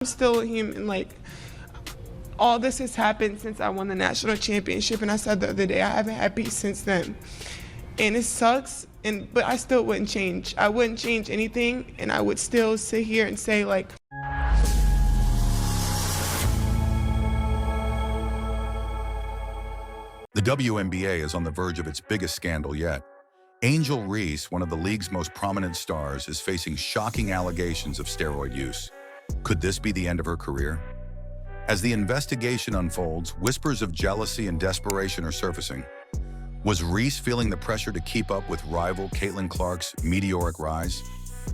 I'm still a human. Like, all this has happened since I won the national championship, and I said the other day I haven't had peace since then. And it sucks, but I still wouldn't change. I wouldn't change anything, and I would still sit here and say, like, the WNBA is on the verge of its biggest scandal yet. Angel Reese, one of the league's most prominent stars, is facing shocking allegations of steroid use. Could this be the end of her career? As the investigation unfolds, whispers of jealousy and desperation are surfacing. Was Reese feeling the pressure to keep up with rival Caitlin Clark's meteoric rise?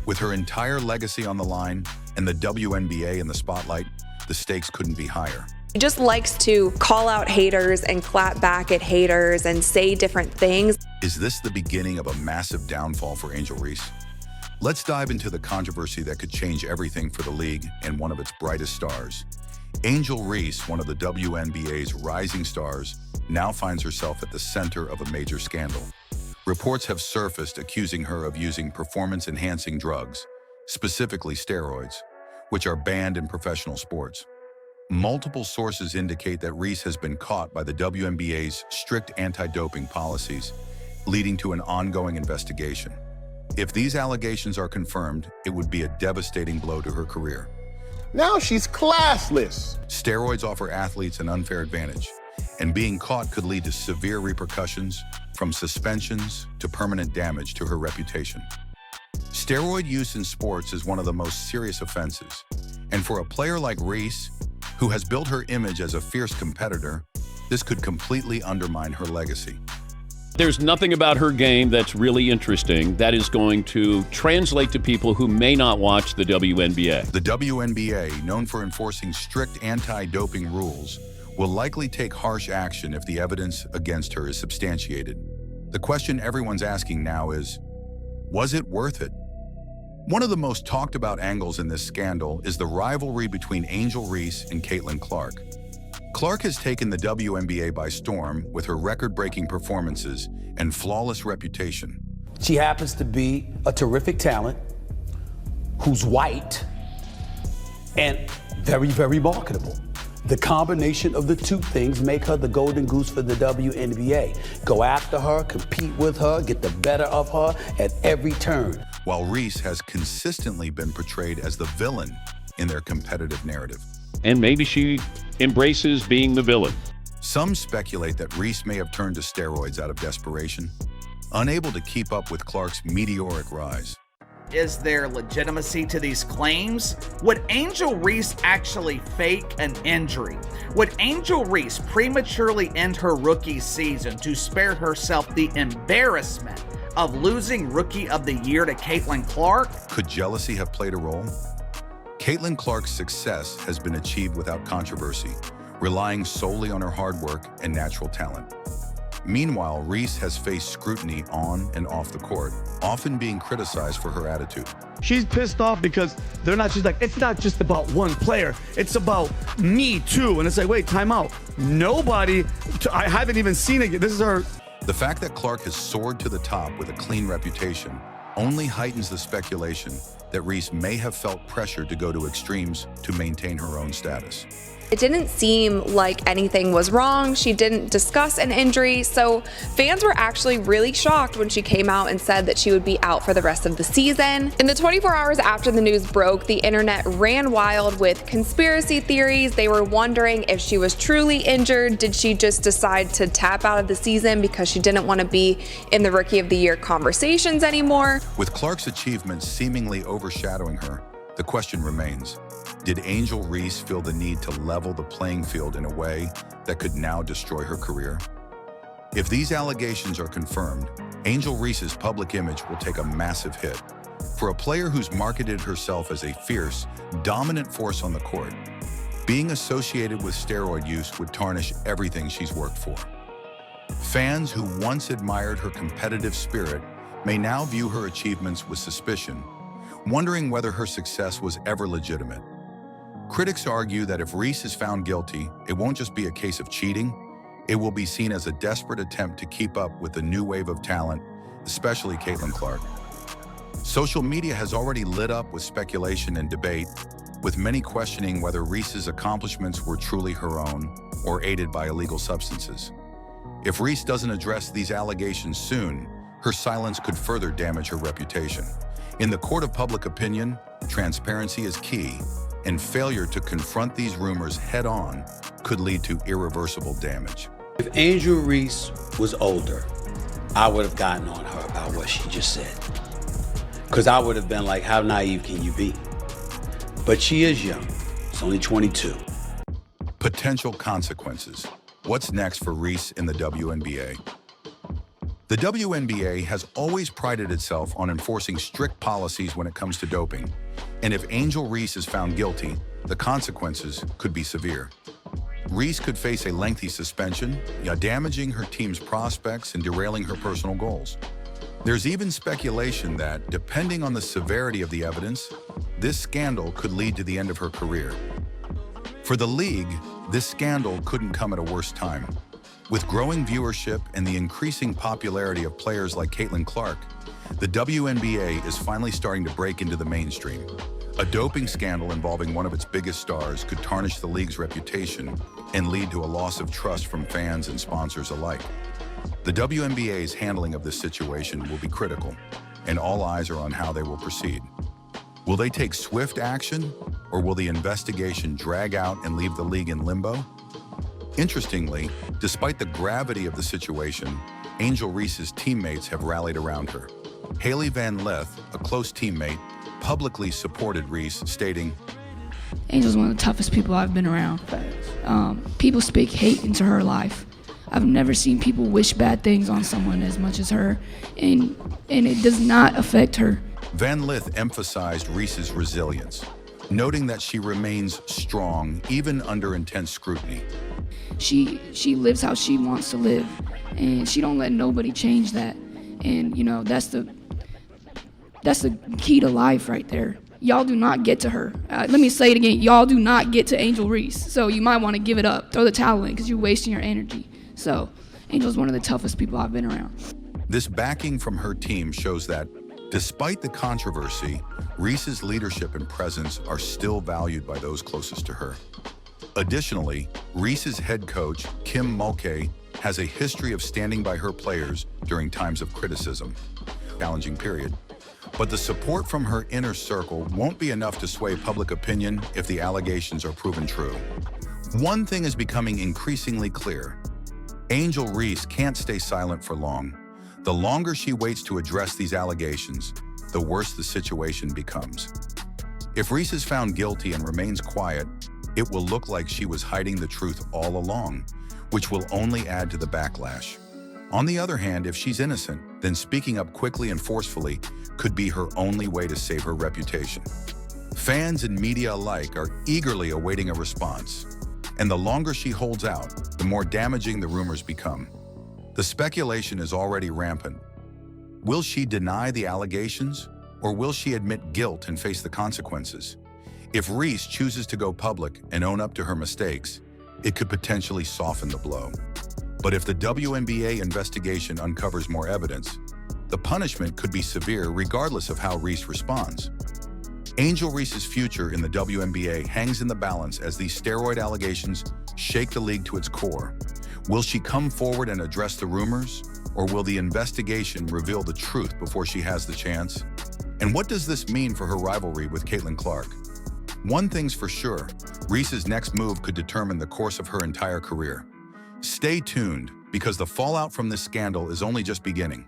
With her entire legacy on the line and the WNBA in the spotlight, the stakes couldn't be higher. He just likes to call out haters and clap back at haters and say different things. Is this the beginning of a massive downfall for Angel Reese? Let's dive into the controversy that could change everything for the league and one of its brightest stars. Angel Reese, one of the WNBA's rising stars, now finds herself at the center of a major scandal. Reports have surfaced accusing her of using performance-enhancing drugs, specifically steroids, which are banned in professional sports. Multiple sources indicate that Reese has been caught by the WNBA's strict anti-doping policies, leading to an ongoing investigation. If these allegations are confirmed, it would be a devastating blow to her career. Now she's classless. Steroids offer athletes an unfair advantage, and being caught could lead to severe repercussions, from suspensions to permanent damage to her reputation. Steroid use in sports is one of the most serious offenses, and for a player like Reese, who has built her image as a fierce competitor, this could completely undermine her legacy. There's nothing about her game that's really interesting that is going to translate to people who may not watch the WNBA. The WNBA, known for enforcing strict anti-doping rules, will likely take harsh action if the evidence against her is substantiated. The question everyone's asking now is, was it worth it? One of the most talked about angles in this scandal is the rivalry between Angel Reese and Caitlin Clark. Clark has taken the WNBA by storm with her record-breaking performances and flawless reputation. She happens to be a terrific talent who's white and very, very marketable. The combination of the two things make her the golden goose for the WNBA. Go after her, compete with her, get the better of her at every turn. While Reese has consistently been portrayed as the villain in their competitive narrative. And maybe she embraces being the villain. Some speculate that Reese may have turned to steroids out of desperation, unable to keep up with Clark's meteoric rise. Is there legitimacy to these claims? Would Angel Reese actually fake an injury? Would Angel Reese prematurely end her rookie season to spare herself the embarrassment of losing Rookie of the Year to Caitlin Clark? Could jealousy have played a role? Caitlin Clark's success has been achieved without controversy, relying solely on her hard work and natural talent. Meanwhile, Reese has faced scrutiny on and off the court, often being criticized for her attitude. She's pissed off because she's like, it's not just about one player, it's about me too. And it's like, wait, time out. I haven't even seen it yet. This is her. The fact that Clark has soared to the top with a clean reputation only heightens the speculation that Reese may have felt pressure to go to extremes to maintain her own status. It didn't seem like anything was wrong. She didn't discuss an injury, so fans were actually really shocked when she came out and said that she would be out for the rest of the season. In the 24 hours after the news broke, the internet ran wild with conspiracy theories. They were wondering if she was truly injured. Did she just decide to tap out of the season because she didn't want to be in the Rookie of the Year conversations anymore? With Clark's achievements seemingly overshadowing her, the question remains, did Angel Reese feel the need to level the playing field in a way that could now destroy her career? If these allegations are confirmed, Angel Reese's public image will take a massive hit. For a player who's marketed herself as a fierce, dominant force on the court, being associated with steroid use would tarnish everything she's worked for. Fans who once admired her competitive spirit may now view her achievements with suspicion, wondering whether her success was ever legitimate. Critics argue that if Reese is found guilty, it won't just be a case of cheating, it will be seen as a desperate attempt to keep up with the new wave of talent, especially Caitlin Clark. Social media has already lit up with speculation and debate, with many questioning whether Reese's accomplishments were truly her own or aided by illegal substances. If Reese doesn't address these allegations soon, her silence could further damage her reputation. In the court of public opinion, transparency is key, and failure to confront these rumors head-on could lead to irreversible damage. If Angel Reese was older, I would have gotten on her about what she just said. Because I would have been like, how naive can you be? But she is young. She's only 22. Potential consequences. What's next for Reese in the WNBA? The WNBA has always prided itself on enforcing strict policies when it comes to doping, and if Angel Reese is found guilty, the consequences could be severe. Reese could face a lengthy suspension, damaging her team's prospects and derailing her personal goals. There's even speculation that, depending on the severity of the evidence, this scandal could lead to the end of her career. For the league, this scandal couldn't come at a worse time. With growing viewership and the increasing popularity of players like Caitlin Clark, the WNBA is finally starting to break into the mainstream. A doping scandal involving one of its biggest stars could tarnish the league's reputation and lead to a loss of trust from fans and sponsors alike. The WNBA's handling of this situation will be critical, and all eyes are on how they will proceed. Will they take swift action, or will the investigation drag out and leave the league in limbo? Interestingly, despite the gravity of the situation, Angel Reese's teammates have rallied around her. Haley Van Lith, a close teammate, publicly supported Reese, stating, Angel's one of the toughest people I've been around. People speak hate into her life. I've never seen people wish bad things on someone as much as her, and it does not affect her. Van Lith emphasized Reese's resilience, noting that she remains strong even under intense scrutiny. She lives how she wants to live, and she don't let nobody change that. And that's the key to life right there. Y'all do not get to her. Let me say it again. Y'all do not get to Angel Reese. So you might want to give it up, throw the towel in, because you're wasting your energy. So Angel's one of the toughest people I've been around. This backing from her team shows that, despite the controversy, Reese's leadership and presence are still valued by those closest to her. Additionally, Reese's head coach, Kim Mulkey, has a history of standing by her players during times of criticism. Challenging period. But the support from her inner circle won't be enough to sway public opinion if the allegations are proven true. One thing is becoming increasingly clear. Angel Reese can't stay silent for long. The longer she waits to address these allegations, the worse the situation becomes. If Reese is found guilty and remains quiet, it will look like she was hiding the truth all along, which will only add to the backlash. On the other hand, if she's innocent, then speaking up quickly and forcefully could be her only way to save her reputation. Fans and media alike are eagerly awaiting a response, and the longer she holds out, the more damaging the rumors become. The speculation is already rampant. Will she deny the allegations, or will she admit guilt and face the consequences? If Reese chooses to go public and own up to her mistakes, it could potentially soften the blow. But if the WNBA investigation uncovers more evidence, the punishment could be severe regardless of how Reese responds. Angel Reese's future in the WNBA hangs in the balance as these steroid allegations shake the league to its core. Will she come forward and address the rumors, or will the investigation reveal the truth before she has the chance? And what does this mean for her rivalry with Caitlin Clark? One thing's for sure, Reese's next move could determine the course of her entire career. Stay tuned, because the fallout from this scandal is only just beginning.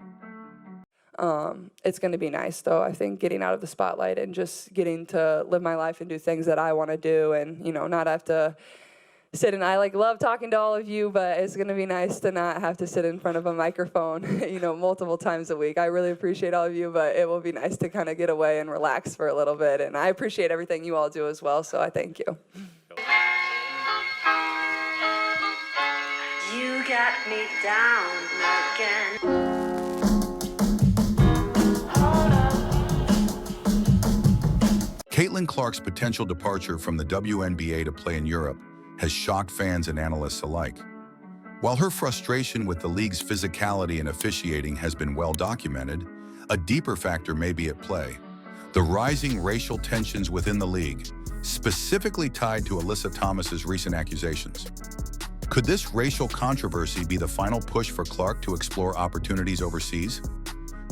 It's going to be nice, though, I think, getting out of the spotlight and just getting to live my life and do things that I want to do, and, not have to sit and I love talking to all of you, but it's going to be nice to not have to sit in front of a microphone, multiple times a week. I really appreciate all of you, but it will be nice to kind of get away and relax for a little bit, and I appreciate everything you all do as well, so I thank you. You got me down again. Caitlin Clark's potential departure from the WNBA to play in Europe has shocked fans and analysts alike. While her frustration with the league's physicality and officiating has been well documented, a deeper factor may be at play. the rising racial tensions within the league, specifically tied to Alyssa Thomas's recent accusations. Could this racial controversy be the final push for Clark to explore opportunities overseas?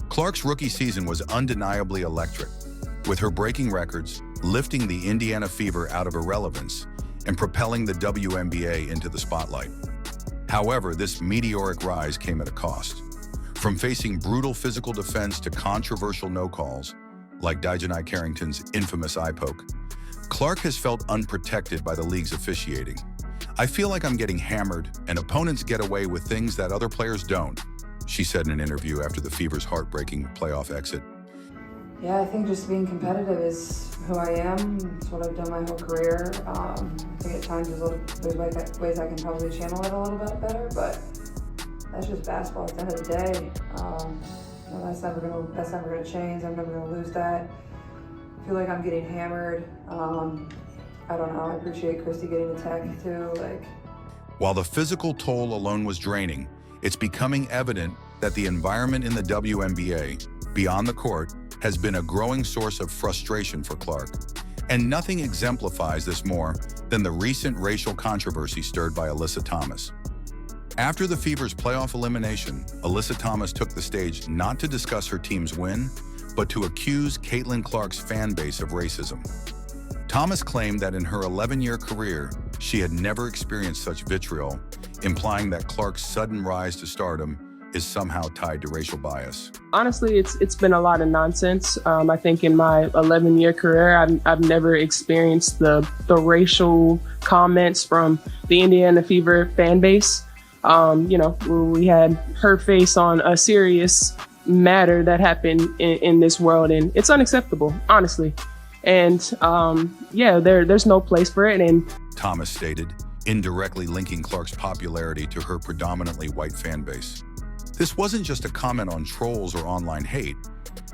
Clark's rookie season was undeniably electric, with her breaking records, lifting the Indiana Fever out of irrelevance, and propelling the WNBA into the spotlight. However, this meteoric rise came at a cost. From facing brutal physical defense to controversial no-calls, like Dijanai Carrington's infamous eye poke, Clark has felt unprotected by the league's officiating. "I feel like I'm getting hammered, and opponents get away with things that other players don't," she said in an interview after the Fever's heartbreaking playoff exit. Yeah, I think just being competitive is who I am. It's what I've done my whole career. I think at times there's ways I can probably channel it a little bit better, but that's just basketball at the end of the day. That's never gonna change. I'm never gonna lose that. I feel like I'm getting hammered. I don't know. I appreciate Christy getting the tech too. While the physical toll alone was draining, it's becoming evident that the environment in the WNBA, beyond the court, has been a growing source of frustration for Clark. And nothing exemplifies this more than the recent racial controversy stirred by Alyssa Thomas. After the Fever's playoff elimination, Alyssa Thomas took the stage not to discuss her team's win, but to accuse Caitlin Clark's fan base of racism. Thomas claimed that in her 11-year career, she had never experienced such vitriol, implying that Clark's sudden rise to stardom is somehow tied to racial bias. Honestly, it's been a lot of nonsense. I think in my 11-year career, I've never experienced the racial comments from the Indiana Fever fan base. We had her face on a serious matter that happened in this world, and it's unacceptable, honestly. And there's no place for it. And Thomas stated, indirectly linking Clark's popularity to her predominantly white fan base. This wasn't just a comment on trolls or online hate.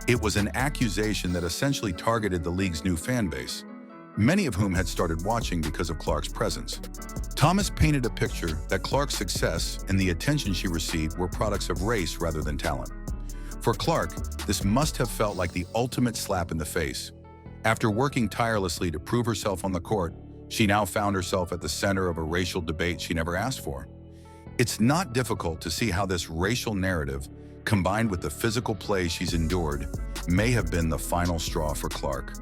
It was an accusation that essentially targeted the league's new fan base, many of whom had started watching because of Clark's presence. Thomas painted a picture that Clark's success and the attention she received were products of race rather than talent. For Clark, this must have felt like the ultimate slap in the face. After working tirelessly to prove herself on the court, she now found herself at the center of a racial debate she never asked for. It's not difficult to see how this racial narrative, combined with the physical play she's endured, may have been the final straw for Clark.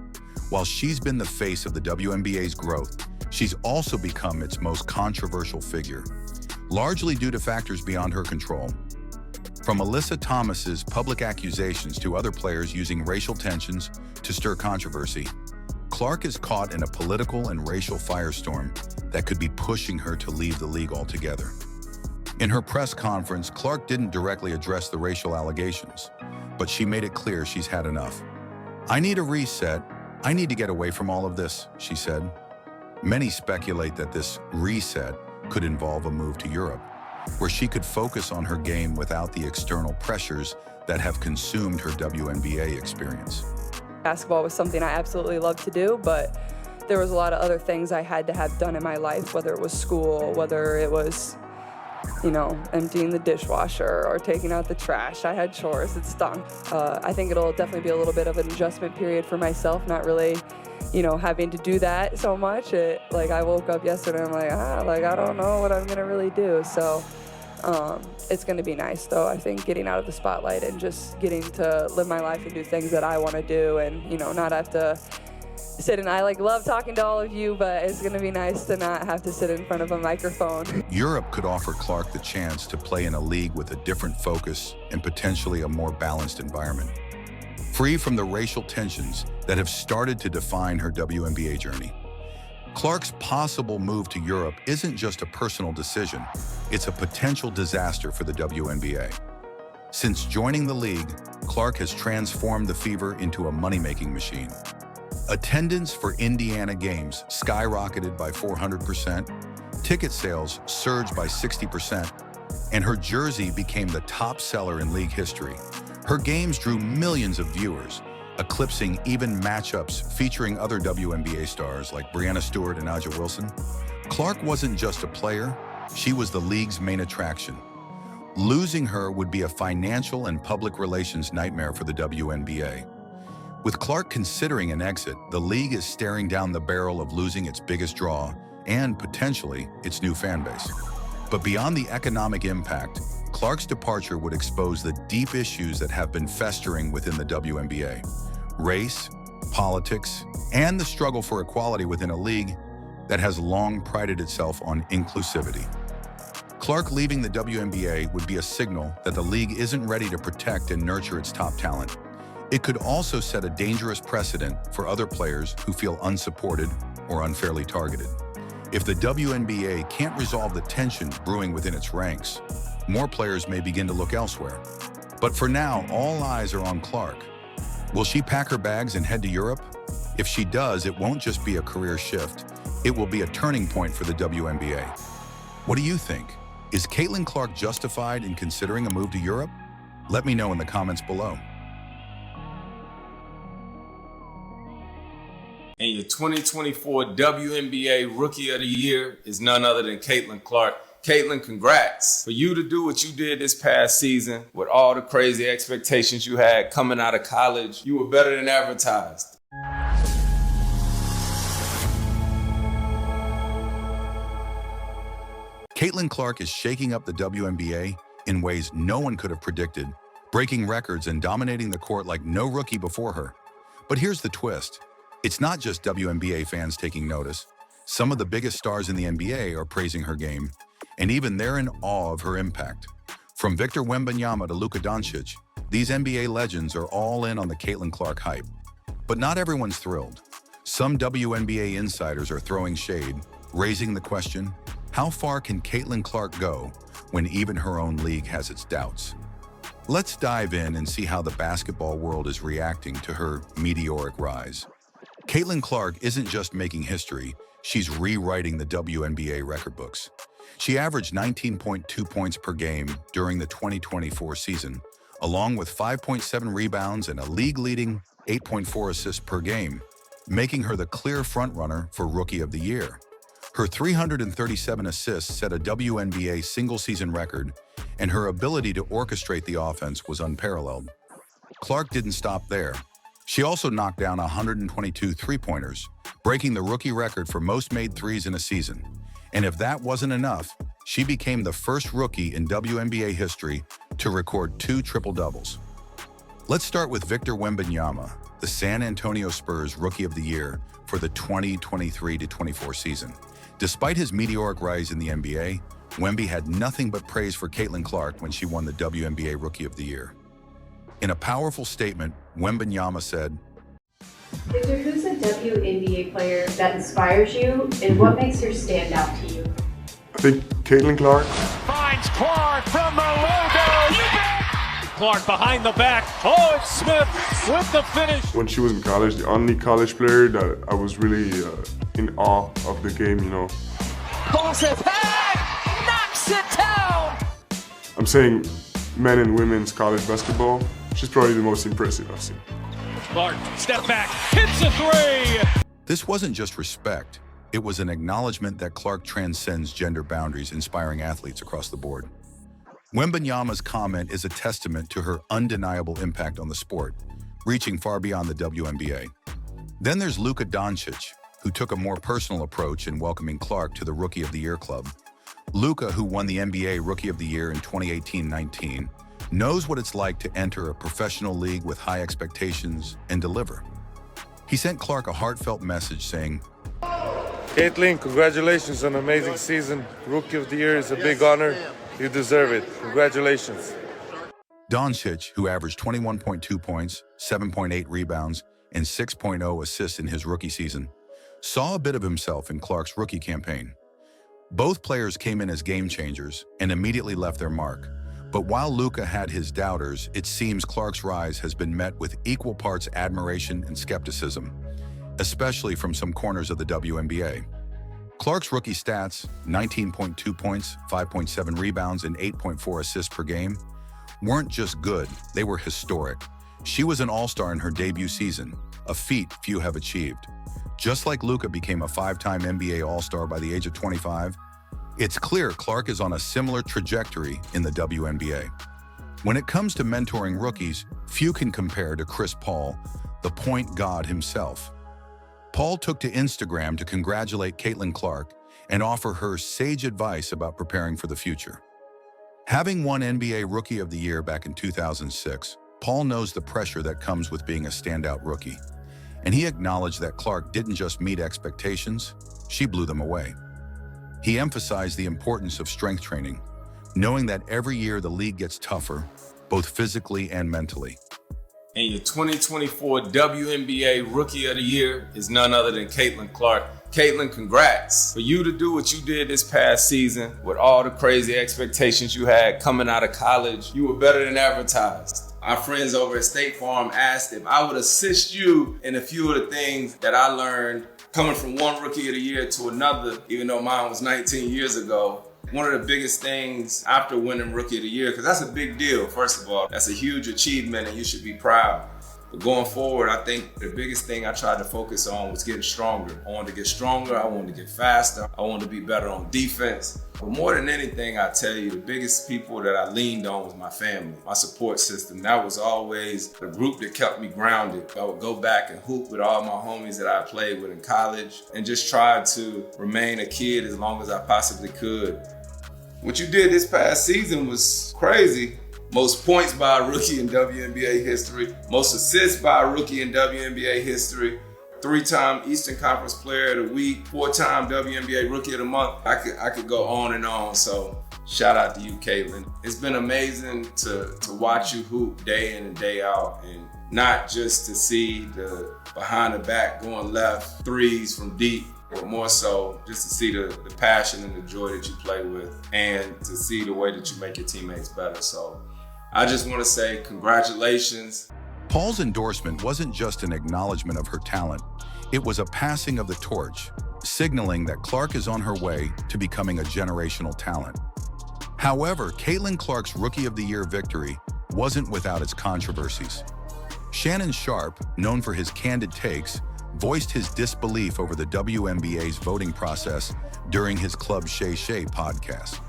While she's been the face of the WNBA's growth, she's also become its most controversial figure, largely due to factors beyond her control. From Alyssa Thomas's public accusations to other players using racial tensions to stir controversy, Clark is caught in a political and racial firestorm that could be pushing her to leave the league altogether. In her press conference, Clark didn't directly address the racial allegations, but she made it clear she's had enough. "I need a reset. I need to get away from all of this," she said. Many speculate that this reset could involve a move to Europe, where she could focus on her game without the external pressures that have consumed her WNBA experience. Basketball was something I absolutely loved to do, but there was a lot of other things I had to have done in my life, whether it was school, whether it was emptying the dishwasher or taking out the trash. I had chores, it stunk. I think it'll definitely be a little bit of an adjustment period for myself, not really, having to do that so much. I woke up yesterday and I'm I don't know what I'm gonna really do. So it's gonna be nice though. I think getting out of the spotlight and just getting to live my life and do things that I wanna do and, not have to sit and I love talking to all of you, but it's gonna be nice to not have to sit in front of a microphone. Europe could offer Clark the chance to play in a league with a different focus and potentially a more balanced environment, free from the racial tensions that have started to define her WNBA journey. Clark's possible move to Europe isn't just a personal decision, it's a potential disaster for the WNBA. Since joining the league, Clark has transformed the Fever into a money-making machine. Attendance for Indiana games skyrocketed by 400%, ticket sales surged by 60%, and her jersey became the top seller in league history. Her games drew millions of viewers, eclipsing even matchups featuring other WNBA stars like Breanna Stewart and A'ja Wilson. Clark wasn't just a player, she was the league's main attraction. Losing her would be a financial and public relations nightmare for the WNBA. With Clark considering an exit, the league is staring down the barrel of losing its biggest draw and, potentially, its new fan base. But beyond the economic impact, Clark's departure would expose the deep issues that have been festering within the WNBA. Race, politics, and the struggle for equality within a league that has long prided itself on inclusivity. Clark leaving the WNBA would be a signal that the league isn't ready to protect and nurture its top talent. It could also set a dangerous precedent for other players who feel unsupported or unfairly targeted. If the WNBA can't resolve the tension brewing within its ranks, more players may begin to look elsewhere. But for now, all eyes are on Clark. Will she pack her bags and head to Europe? If she does, it won't just be a career shift. It will be a turning point for the WNBA. What do you think? Is Caitlin Clark justified in considering a move to Europe? Let me know in the comments below. And your 2024 WNBA Rookie of the Year is none other than Caitlin Clark. Caitlin, congrats. For you to do what you did this past season with all the crazy expectations you had coming out of college, you were better than advertised. Caitlin Clark is shaking up the WNBA in ways no one could have predicted, breaking records and dominating the court like no rookie before her. But here's the twist. It's not just WNBA fans taking notice. Some of the biggest stars in the NBA are praising her game, and even they're in awe of her impact. From Victor Wembanyama to Luka Doncic, these NBA legends are all in on the Caitlin Clark hype. But not everyone's thrilled. Some WNBA insiders are throwing shade, raising the question, how far can Caitlin Clark go when even her own league has its doubts? Let's dive in and see how the basketball world is reacting to her meteoric rise. Caitlin Clark isn't just making history, she's rewriting the WNBA record books. She averaged 19.2 points per game during the 2024 season, along with 5.7 rebounds and a league-leading 8.4 assists per game, making her the clear frontrunner for Rookie of the Year. Her 337 assists set a WNBA single-season record, and her ability to orchestrate the offense was unparalleled. Clark didn't stop there. She also knocked down 122 three-pointers, breaking the rookie record for most made threes in a season. And if that wasn't enough, she became the first rookie in WNBA history to record 2 triple-doubles. Let's start with Victor Wembanyama, the San Antonio Spurs Rookie of the Year for the 2023-24 season. Despite his meteoric rise in the NBA, Wemby had nothing but praise for Caitlin Clark when she won the WNBA Rookie of the Year. In a powerful statement, Wembanyama said, Victor, who's a WNBA player that inspires you, and what makes her stand out to you? I think Caitlin Clark. Finds Clark from the logo. Clark behind the back. Oh, it's Smith with the finish. When she was in college, the only college player that I was really in awe of the game, you know. Pulls it back, knocks it down. I'm saying men and women's college basketball. She's probably the most impressive I've seen. Clark, step back, hits a three. This wasn't just respect. It was an acknowledgement that Clark transcends gender boundaries, inspiring athletes across the board. Wembanyama's comment is a testament to her undeniable impact on the sport, reaching far beyond the WNBA. Then there's Luka Doncic, who took a more personal approach in welcoming Clark to the Rookie of the Year club. Luka, who won the NBA Rookie of the Year in 2018-19, knows what it's like to enter a professional league with high expectations and deliver. He sent Clark a heartfelt message saying, Caitlin, congratulations on an amazing season. Rookie of the Year is a big honor. You deserve it. Congratulations. Doncic, who averaged 21.2 points, 7.8 rebounds, and 6.0 assists in his rookie season, saw a bit of himself in Clark's rookie campaign. Both players came in as game changers and immediately left their mark. But while Luka had his doubters, it seems Clark's rise has been met with equal parts admiration and skepticism, especially from some corners of the WNBA. Clark's rookie stats, 19.2 points, 5.7 rebounds, and 8.4 assists per game, weren't just good, they were historic. She was an all-star in her debut season, a feat few have achieved. Just like Luka became a 5-time NBA All-Star by the age of 25, it's clear Clark is on a similar trajectory in the WNBA. When it comes to mentoring rookies, few can compare to Chris Paul, the point god himself. Paul took to Instagram to congratulate Caitlin Clark and offer her sage advice about preparing for the future. Having won NBA Rookie of the Year back in 2006, Paul knows the pressure that comes with being a standout rookie. And he acknowledged that Clark didn't just meet expectations, she blew them away. He emphasized the importance of strength training, knowing that every year the league gets tougher, both physically and mentally. And your 2024 WNBA Rookie of the Year is none other than Caitlin Clark. Caitlin, congrats. For you to do what you did this past season with all the crazy expectations you had coming out of college, you were better than advertised. Our friends over at State Farm asked if I would assist you in a few of the things that I learned coming from one Rookie of the Year to another, even though mine was 19 years ago. One of the biggest things after winning Rookie of the Year, because that's a big deal, first of all. That's a huge achievement and you should be proud. But going forward, I think the biggest thing I tried to focus on was getting stronger. I wanted to get stronger, I wanted to get faster, I wanted to be better on defense. But more than anything, I tell you, the biggest people that I leaned on was my family, my support system. That was always the group that kept me grounded. I would go back and hoop with all my homies that I played with in college and just try to remain a kid as long as I possibly could. What you did this past season was crazy. Most points by a rookie in WNBA history, most assists by a rookie in WNBA history, 3-time Eastern Conference Player of the Week, 4-time WNBA Rookie of the Month. I could go on and on, so shout out to you, Caitlin. It's been amazing to watch you hoop day in and day out, and not just to see the behind the back going left threes from deep, but more so just to see the passion and the joy that you play with and to see the way that you make your teammates better. So I just want to say congratulations. Paul's endorsement wasn't just an acknowledgement of her talent, it was a passing of the torch, signaling that Clark is on her way to becoming a generational talent. However, Caitlin Clark's Rookie of the Year victory wasn't without its controversies. Shannon Sharpe, known for his candid takes, voiced his disbelief over the WNBA's voting process during his Club Shay Shay podcast.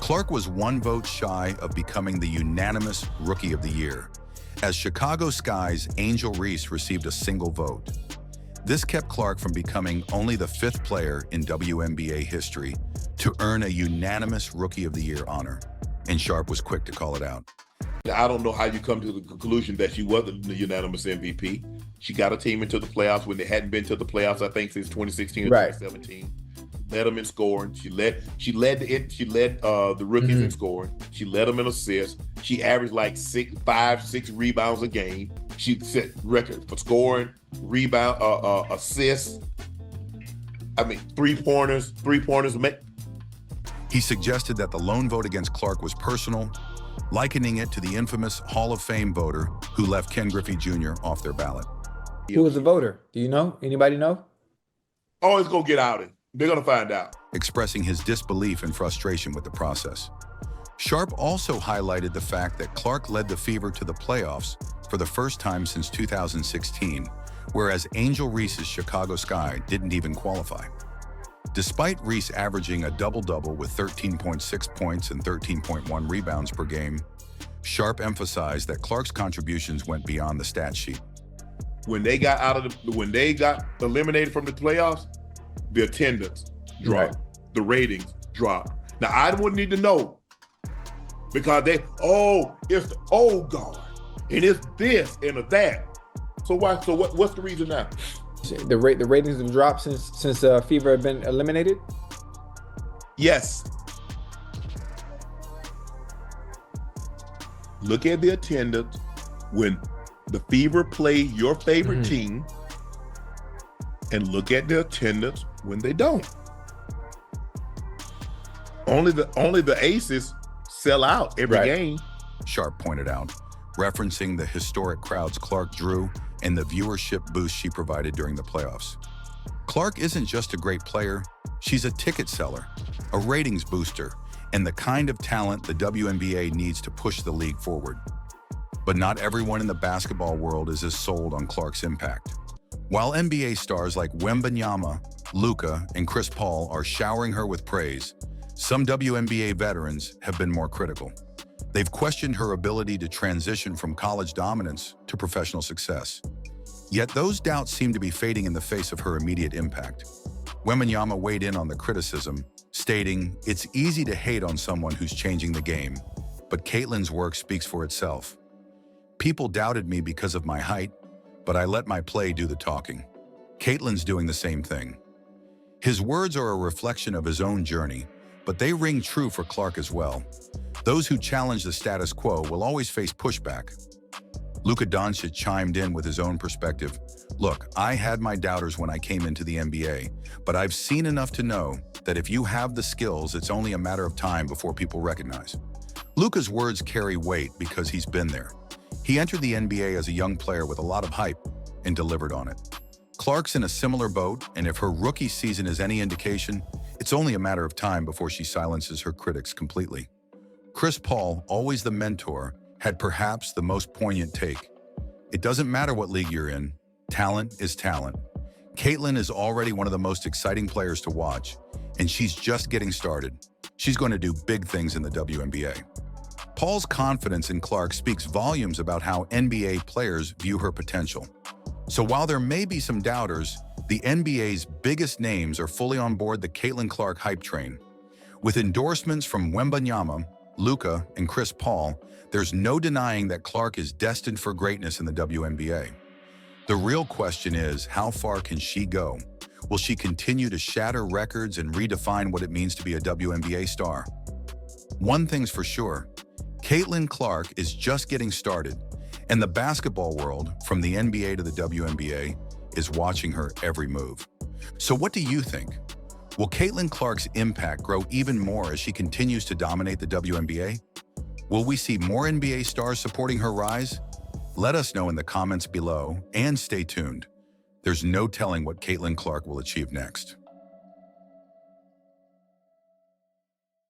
Clark was one vote shy of becoming the unanimous Rookie of the Year, as Chicago Sky's Angel Reese received a single vote. This kept Clark from becoming only the 5th player in WNBA history to earn a unanimous Rookie of the Year honor, and Sharpe was quick to call it out. I don't know how you come to the conclusion that she wasn't the unanimous MVP. She got a team into the playoffs when they hadn't been to the playoffs, I think, since 2016 or 2017. Led them in scoring. She led the rookies in scoring. She led them in assists. She averaged like 6 rebounds a game. She set records for scoring, rebound, assists. I mean, three-pointers. He suggested that the lone vote against Clark was personal, likening it to the infamous Hall of Fame voter who left Ken Griffey Jr. off their ballot. Who was the voter? Do you know? Anybody know? Oh, it's going to get out. They're going to find out. Expressing his disbelief and frustration with the process. Sharpe also highlighted the fact that Clark led the Fever to the playoffs for the first time since 2016, whereas Angel Reese's Chicago Sky didn't even qualify. Despite Reese averaging a double-double with 13.6 points and 13.1 rebounds per game, Sharpe emphasized that Clark's contributions went beyond the stat sheet. When they got eliminated from the playoffs, the attendance dropped, the ratings dropped. Now I wouldn't need to know because it's the old guard and it's this and it's that. So what's the reason now? The ratings have dropped since Fever had been eliminated? Yes. Look at the attendance when the Fever play your favorite team and look at the attendance when they don't. Only the aces sell out every game. Sharpe pointed out, referencing the historic crowds Clark drew and the viewership boost she provided during the playoffs. Clark isn't just a great player, she's a ticket seller, a ratings booster, and the kind of talent the WNBA needs to push the league forward. But not everyone in the basketball world is as sold on Clark's impact. While NBA stars like Wembanyama, Luka, and Chris Paul are showering her with praise, some WNBA veterans have been more critical. They've questioned her ability to transition from college dominance to professional success. Yet those doubts seem to be fading in the face of her immediate impact. Wembanyama weighed in on the criticism, stating, "It's easy to hate on someone who's changing the game, but Caitlyn's work speaks for itself. People doubted me because of my height, but I let my play do the talking. Caitlyn's doing the same thing." His words are a reflection of his own journey, but they ring true for Clark as well. Those who challenge the status quo will always face pushback. Luka Doncic chimed in with his own perspective. "Look, I had my doubters when I came into the NBA, but I've seen enough to know that if you have the skills, it's only a matter of time before people recognize." Luka's words carry weight because he's been there. He entered the NBA as a young player with a lot of hype and delivered on it. Clark's in a similar boat, and if her rookie season is any indication, it's only a matter of time before she silences her critics completely. Chris Paul, always the mentor, had perhaps the most poignant take. "It doesn't matter what league you're in, talent is talent. Caitlyn is already one of the most exciting players to watch, and she's just getting started. She's going to do big things in the WNBA." Paul's confidence in Clark speaks volumes about how NBA players view her potential. So while there may be some doubters, the NBA's biggest names are fully on board the Caitlyn Clark hype train. With endorsements from Wembanyama, Luka, and Chris Paul, there's no denying that Clark is destined for greatness in the WNBA. The real question is, how far can she go? Will she continue to shatter records and redefine what it means to be a WNBA star? One thing's for sure, Caitlyn Clark is just getting started, and the basketball world, from the NBA to the WNBA, is watching her every move. So what do you think? Will Caitlyn Clark's impact grow even more as she continues to dominate the WNBA? Will we see more NBA stars supporting her rise? Let us know in the comments below, and stay tuned. There's no telling what Caitlyn Clark will achieve next.